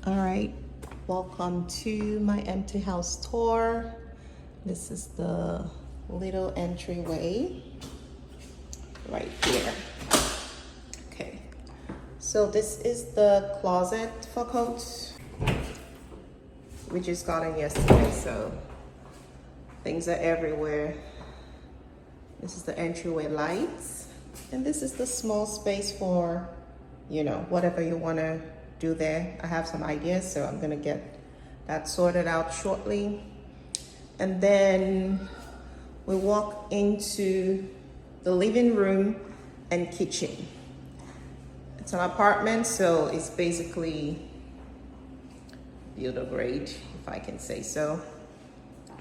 All right, welcome to my empty house tour. This is the little entryway right here. Okay, so this is the closet for coats. We just got in yesterday, so things are everywhere. This is the entryway lights, and this is the small space for, you know, whatever you want to do there. I have some ideas, so I'm gonna get that sorted out shortly. And then we walk into the living room and kitchen. It's an apartment, so it's basically builder grade, if I can say so.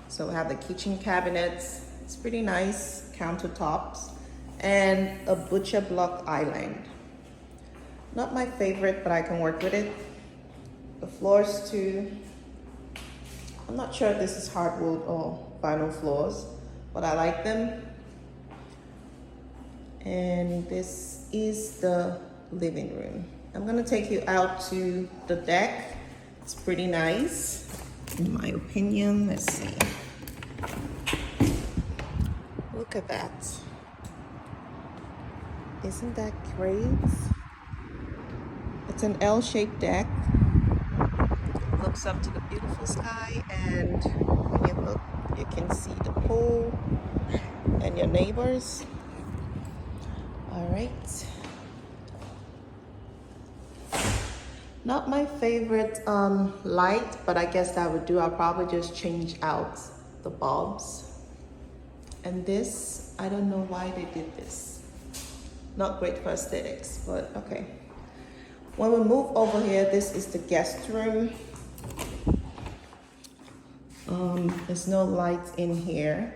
So we have the kitchen cabinets. It's pretty nice, countertops, and a butcher block island. Not my favorite, but I can work with it. The floors too. I'm not sure if this is hardwood or vinyl floors, but I like them. And this is the living room. I'm gonna take you out to the deck. It's pretty nice, in my opinion. Let's see. Look at that. Isn't that great? It's an L-shaped deck. Looks up to the beautiful sky, and when you look, you can see the pool and your neighbors. All right. Not my favorite light, but I guess that would do. I'll probably just change out the bulbs. And this, I don't know why they did this. Not great for aesthetics, but okay. When we move over here, this is the guest room. There's no lights in here,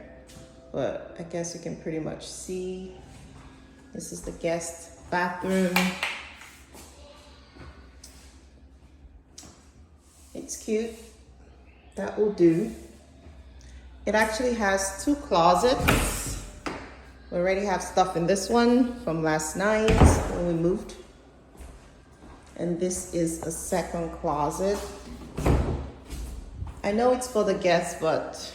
but I guess you can pretty much see. This is the guest bathroom. It's cute. That will do. It actually has two closets. We already have stuff in this one from last night when we moved. And this is a second closet. I know it's for the guests, but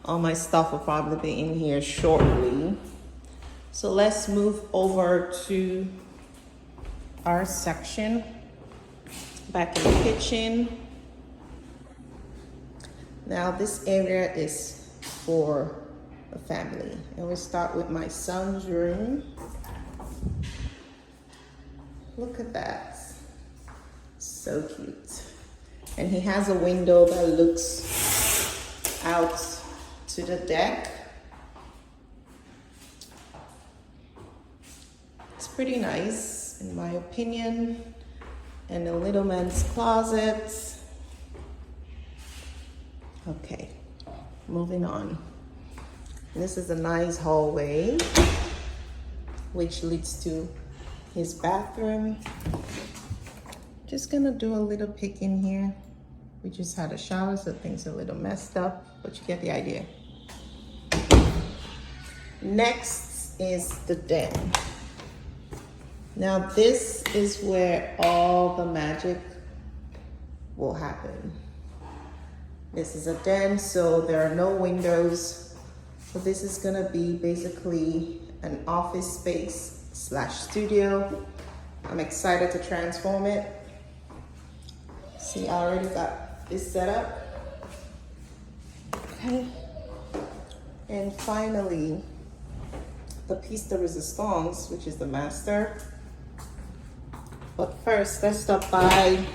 all my stuff will probably be in here shortly. So let's move over to our section. Back in the kitchen. Now this area is for the family. And we start with my son's room. Look at that. So cute. And he has a window that looks out to the deck. It's pretty nice, in my opinion. And a little man's closet. Okay, moving on. This is a nice hallway, which leads to his bathroom. Just gonna do a little pick in here. We just had a shower, so things are a little messed up, but you get the idea. Next is the den. Now this is where all the magic will happen. This is a den, so there are no windows. So this is gonna be basically an office space / studio. I'm excited to transform it. See, I already got this set up. Okay. And finally, the piece de resistance, which is the master. But first, let's stop by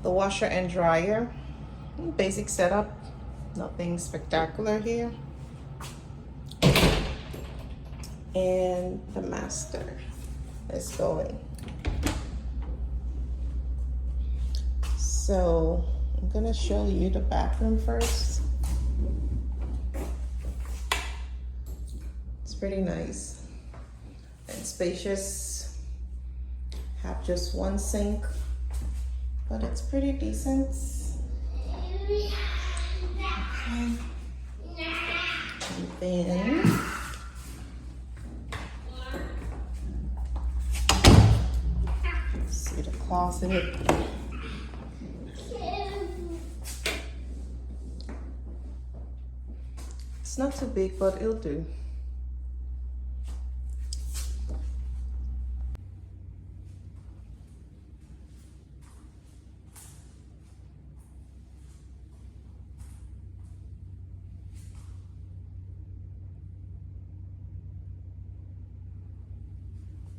the washer and dryer. Basic setup, nothing spectacular here. And the master. Let's go in. So I'm gonna show you the bathroom first. It's pretty nice and spacious. Have just one sink, but it's pretty decent. Okay. And then see the the closet. It's not too big, but it'll do.